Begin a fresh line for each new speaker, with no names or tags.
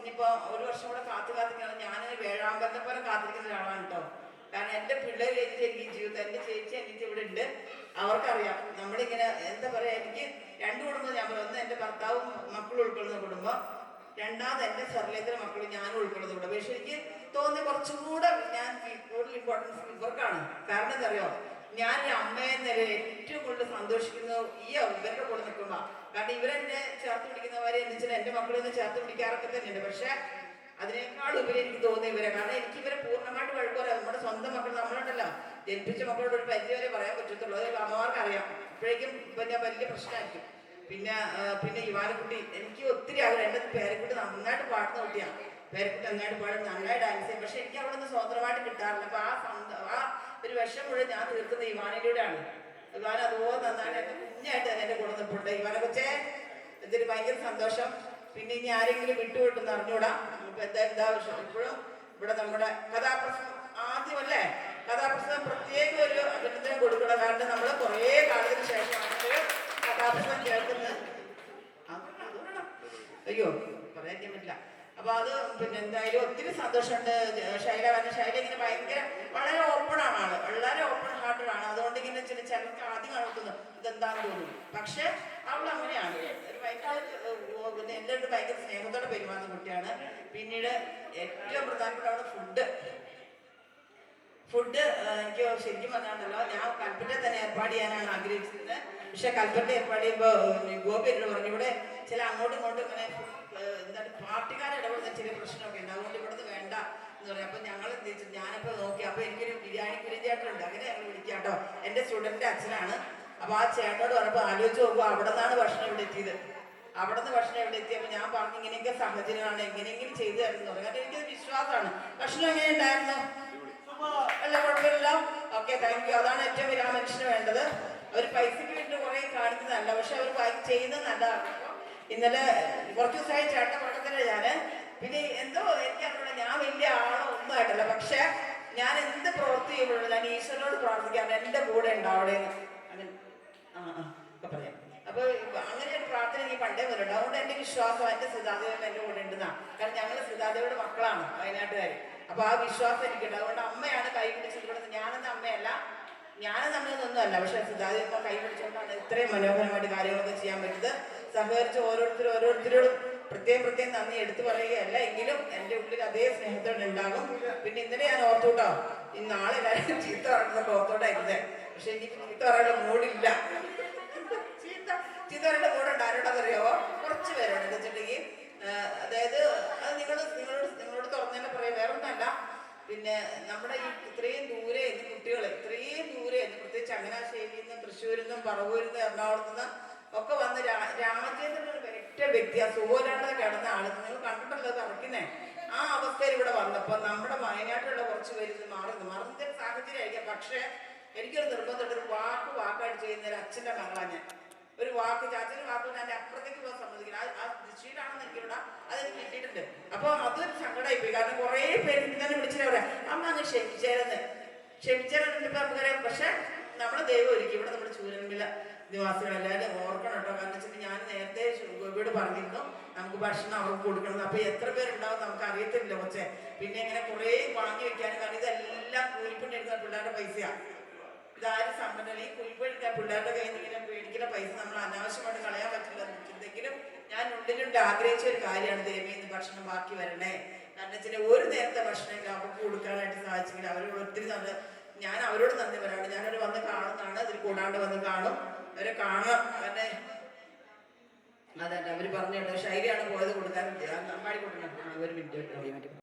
ഇനിയിപ്പോൾ ഒരു വർഷം കൂടെ കാത്തിരിക്കണം. ഞാൻ വേഴാമ്പലിനെ പോലെ കാത്തിരിക്കുന്ന ഒരാളാണ് കേട്ടോ. കാരണം എൻ്റെ പിള്ളേർ എനിക്ക് ജീവിതം, എൻ്റെ ചേച്ചി എനിക്ക് ഇവിടെ ഉണ്ട്, അവർക്കറിയാം. നമ്മളിങ്ങനെ എന്താ പറയുക, എനിക്ക് രണ്ട് കുടുംബം ഞാൻ പറയുന്നത്, എൻ്റെ ഭർത്താവും മക്കളും ഉൾക്കൊള്ളുന്ന കുടുംബം, രണ്ടാമത് എൻ്റെ സർലേന്ദ്ര മക്കളും ഞാനും ഉൾക്കൊള്ളുന്ന കുടുംബം. പക്ഷെ എനിക്ക് തോന്നി കുറച്ചുകൂടെ ഞാൻ കൂടുതൽ ഇമ്പോർട്ടൻസ് ഇവർക്കാണ്. കാരണം എന്താ അറിയോ, ഞാനൊരു അമ്മയെ നിലയിൽ ഏറ്റവും കൂടുതൽ സന്തോഷിക്കുന്നത് ഈ ഇവരുടെ കൂടെ നിൽക്കുമ്പോൾ. കാരണം ഇവരെന്നെ ചേർത്ത് പിടിക്കുന്നവരെ എന്നുവെച്ചാൽ എൻ്റെ മക്കളൊന്ന് ചേർത്ത് പിടിക്കാറൊക്കെ തന്നെയുണ്ട്. പക്ഷെ അതിനേക്കാൾ ഉപരി എനിക്ക് തോന്നി ഇവരെ. കാരണം എനിക്ക് ഇവരെ പൂർണ്ണമായിട്ട് വഴക്കുപറയാം. നമ്മുടെ സ്വന്തം മക്കൾ, നമ്മളുണ്ടല്ലോ ജനിപ്പിച്ച മക്കളോട് ഒരു പരിധി വരെ പറയാൻ പറ്റത്തുള്ളൂ. അത് അമ്മമാർക്ക് അറിയാം. അപ്പോഴേക്കും പിന്നെ വലിയ പ്രശ്നമായിരിക്കും. പിന്നെ യുവാനക്കുട്ടി, എനിക്ക് ഒത്തിരി ആഗ്രഹം. എൻ്റെ പേരക്കുട്ടി നന്നായിട്ട് പാടുന്ന കുട്ടിയാണ്. പേരക്കുട്ടി നന്നായിട്ട് പാടും, നന്നായി ഡാൻസ് ചെയ്യും. പക്ഷെ എനിക്ക് അവിടെ നിന്ന് സ്വതന്ത്രമായിട്ട് കിട്ടാറില്ല. അപ്പൊ ആ ഒരു വിഷം മുഴുവൻ ഞാൻ തീർക്കുന്നത് യുവാനയിലൂടെയാണ്. യുവാൻ അതുപോലെ നന്നായിട്ട് എൻ്റെ കുഞ്ഞായിട്ട് തന്നെ എൻ്റെ കൂടെ നിൽപ്പുണ്ട്. യുവാനെ കൊച്ചേ, എന്തൊരു ഭയങ്കര സന്തോഷം. പിന്നെ ഇനി ആരെങ്കിലും വിട്ടുവിട്ടെന്ന് അറിഞ്ഞൂടാ. ഇപ്പൊ എന്താ ഇപ്പോഴും ഇവിടെ നമ്മുടെ കഥാപ്രസംഗം ആദ്യമല്ലേ, കഥാപ്രസംഗം പ്രത്യേക ഒരു അഭിനന്ദനം കൊടുക്കണം. കാരണം നമ്മൾ കുറേ കാലത്തിന് ശേഷമാണ് കഥാപ്രസംഗം കേൾക്കുന്നത്. അയ്യോ പറയാൻ പറ്റില്ല. അപ്പൊ അത് പിന്നെ എന്തായാലും ഒത്തിരി സന്തോഷമുണ്ട്. ശൈല ഇങ്ങനെ ഭയങ്കര വളരെ ഓപ്പണാണ് ആള്, വളരെ ഓപ്പൺ ഹാർട്ടഡാണ്. അതുകൊണ്ട് ഇങ്ങനെ ചിലർക്ക് ആദ്യം കാണുന്നു ഇതെന്താന്ന് തോന്നുന്നു. പക്ഷെ അവൾ അങ്ങനെയാണ്. പിന്നെ എല്ലാവരും ഭയങ്കര സ്നേഹത്തോടെ പെരുമാറുന്ന കുട്ടിയാണ്. പിന്നീട് ഏറ്റവും പ്രധാനപ്പെട്ട അവിടെ ഫുഡ് എനിക്ക് ശരിക്കും പറഞ്ഞാണല്ലോ, ഞാൻ കൽപ്പറ്റ തന്നെ ഏർപ്പാട് ചെയ്യാനാണ് ആഗ്രഹിച്ചിരുന്നത്. പക്ഷെ കൽപ്പറ്റ ഏർപ്പാട് ചെയ്യുമ്പോൾ ഗോപി എന്നോട് പറഞ്ഞു, ഇവിടെ ചില അങ്ങോട്ടും ഇങ്ങോട്ടും ഇങ്ങനെ എന്താണ് പാർട്ടിക്കാരെ ഇടപെടുന്ന ചില പ്രശ്നമൊക്കെ ഉണ്ട്, അതുകൊണ്ട് ഇവിടുന്ന് വേണ്ട എന്ന് പറയും. അപ്പം ഞങ്ങൾ എന്ത് വെച്ചു, ഞാനിപ്പോൾ നോക്കി. അപ്പോൾ എനിക്കൊരു ബിരിയാണി ചേട്ടനുണ്ട്, അങ്ങനെ ഞങ്ങൾ വിളിക്കാം കേട്ടോ. എൻ്റെ സ്റ്റുഡൻറ്റിൻ്റെ അച്ഛനാണ്. അപ്പോൾ ആ ചേട്ടനോട് പറഞ്ഞപ്പോൾ ആലോചിച്ച് നോക്കുമ്പോൾ അവിടെ നിന്നാണ് ഭക്ഷണം ഇവിടെ എത്തിയത്. അവിടെ നിന്ന് ഭക്ഷണം എവിടെ എത്തിയപ്പോൾ ഞാൻ പറഞ്ഞു, ഇങ്ങനെയൊക്കെ സാഹചര്യമാണ്, എങ്ങനെയെങ്കിലും ചെയ്തു തരുന്നു പറഞ്ഞു. കാരണം എനിക്കത് വിശ്വാസമാണ്. ഭക്ഷണം എങ്ങനെ ഉണ്ടായിരുന്നു? അല്ല കുഴപ്പമില്ല, ഓക്കെ താങ്ക് യു. അതാണ് ഏറ്റവും വലിയ ആ മനുഷ്യന് വേണ്ടത്. അവർ പൈസയ്ക്ക് വേണ്ടി കുറേ കാണിക്കുന്നതല്ല, പക്ഷെ അവർ ചെയ്യുന്നത് നല്ലതാണ്. ഇന്നലെ കുറച്ച് ദിവസമായി ചേട്ടൻ പക്കത്തില്ല ഞാൻ. പിന്നെ എന്തോ എനിക്കറിയില്ല, ഞാൻ വലിയ ആളോ ഒന്നും ആയിട്ടല്ല, പക്ഷെ ഞാൻ എന്ത് പ്രവൃത്തി ചെയ്യുമ്പോഴും ഞാൻ ഈശ്വരനോട് പ്രാർത്ഥിക്കാറുണ്ട് എൻ്റെ കൂടെ ഉണ്ടാവിടെ അങ്ങനെ ഒക്കെ പറയാം. അപ്പൊ അങ്ങനെ ഒരു പ്രാർത്ഥന എനിക്ക് പണ്ടേ വരുന്നുണ്ട്. അതുകൊണ്ട് എൻ്റെ വിശ്വാസം എൻ്റെ സീതാദേവൻ എൻ്റെ കൂടെ ഉണ്ടെന്നാണ്. കാരണം ഞങ്ങൾ സീതാദേവിയുടെ മക്കളാണ്, വയനാട്ടുകാർ. അപ്പൊ ആ വിശ്വാസം എനിക്കുണ്ട്. അതുകൊണ്ട് അമ്മയാണ് കൈ പിടിച്ചിട്ടുള്ളത്. ഞാനെന്ന അമ്മയല്ല, നമ്മളൊന്നല്ല, പക്ഷെ സീതാദേവ കൈ പിടിച്ചുകൊണ്ടാണ് ഇത്രയും മനോഹരമായിട്ട് കാര്യങ്ങളൊക്കെ ചെയ്യാൻ പറ്റുന്നത്. സഹകരിച്ച് ഓരോരുത്തരോടും പ്രത്യേകം നന്ദി എടുത്തു പറയുകയല്ല, എങ്കിലും എൻ്റെ ഉള്ളിൽ അതേ സ്നേഹത്തോടെ ഉണ്ടാകും. പിന്നെ ഇന്നലെ ഞാൻ ഓർത്തുട്ടോ, നാളെ എല്ലാവരും ചീത്ത പറയുന്നൊക്കെ ഓർത്തോട്ടായിരുന്നേ. പക്ഷെ എനിക്ക് ചീത്ത പറയാനുള്ള മൂടില്ല. ചീത്ത പറയേണ്ട മൂടുണ്ട്. ആരോടാന്നറിയാവോ? കുറച്ച് പേരോട് എന്താ വെച്ചിട്ടുണ്ടെങ്കിൽ, അതായത് അത് നിങ്ങളോട് തുറന്നതന്നെ പറയാം, വേറെ ഒന്നല്ല. പിന്നെ നമ്മുടെ ഈ ഇത്രയും ദൂരെ കുട്ടികളെ ഇത്രയും ദൂരെ, പ്രത്യേകിച്ച് ചങ്ങനാശ്ശേരിയിൽ നിന്നും തൃശ്ശൂരിൽ നിന്നും പറവൂരിൽ നിന്നും എറണാകുളത്ത് നിന്ന് ഒക്കെ വന്ന് രാമചന്ദ്രൻ ഏറ്റവും വ്യക്തി, ആ സുഖമില്ലാതെ കിടന്ന ആളുകൾ നിങ്ങൾ കണ്ടിട്ടല്ലോ തറക്കുന്നേ. ആ അവസ്ഥയിൽ ഇവിടെ വന്നപ്പോൾ നമ്മുടെ വയനാട്ടിലുള്ള കുറച്ച് പേര് ഇത് മറന്നൊരു സാഹചര്യമായിരിക്കാം. പക്ഷെ എനിക്കൊരു നിർബന്ധമുണ്ട്, ഒരു വാക്കായിട്ട് ചെയ്യുന്ന ഒരു അച്ഛൻ്റെ മകളാണ് ഞാൻ. ഒരു വാക്ക് ചാച്ചന് വാക്ക് ഞാൻ അപ്പുറത്തേക്ക് പോകാൻ സമ്മതിക്കില്ല. ആ ദൃഷ്ടിയിലാണെന്ന് എനിക്കിവിടെ അതെനിക്ക് കിട്ടിയിട്ടുണ്ട്. അപ്പൊ അതൊരു സങ്കടമായി പോയി. കാരണം കുറേ പേര് തന്നെ വിളിച്ചിട്ട് പറയാം, അമ്മ അങ്ങ് ക്ഷമിച്ചേരുന്നിപ്പോ നമുക്കറിയാം. പക്ഷെ നമ്മുടെ ദൈവം ഒരുക്കി. ഇവിടെ നമ്മുടെ ചൂരൻവില നിവാസികളെല്ലാവരും ഓർക്കണം കേട്ടോ. കാരണം വെച്ചാൽ ഞാൻ നേരത്തെ ഗോപിയോട് പറഞ്ഞിരുന്നു നമുക്ക് ഭക്ഷണം അവർക്ക് കൊടുക്കണം. അപ്പൊ എത്ര പേരുണ്ടാവും നമുക്ക് അറിയത്തില്ല കൊച്ചെ. പിന്നെ ഇങ്ങനെ കുറേ വാങ്ങി വെക്കാനും, കാരണം ഇതെല്ലാം കൂലിപ്പണി എടുക്കുന്ന പിള്ളേരുടെ പൈസയാണ്. ഇതാരും സമ്പന്നല്ല. ഈ കുലിപ്പഴിക്കാൻ പിള്ളേരുടെ കയ്യിൽ നിന്ന് ഇങ്ങനെ മേടിക്കുന്ന പൈസ നമ്മൾ അനാവശ്യമായിട്ട് കളയാൻ പറ്റില്ല. എന്തെങ്കിലും ഞാൻ ഉള്ളിലുണ്ട് ആഗ്രഹിച്ച ഒരു കാര്യമാണ്, ദൈവമേ ഭക്ഷണം ബാക്കി വരണേ. കാരണം വെച്ചാൽ ഒരു നേരത്തെ ഭക്ഷണം അവർക്ക് കൊടുക്കാനായിട്ട് സാധിച്ചെങ്കിൽ അവരോട് ഒത്തിരി ഞാൻ അവരോട് നന്ദി പറയാണ്ട്. ഞാനവർ വന്ന് കാണുന്നതാണ്, അതിൽ കൂടാണ്ട് വന്ന് കാണും, അവരെ കാണാം. കാരണം അതല്ല അവർ പറഞ്ഞിട്ട് ശൈലിയാണ് പോയത് കൊടുക്കാൻ, അമ്പാടി കൊടുക്കണം. ഒരു മിനിറ്റ്.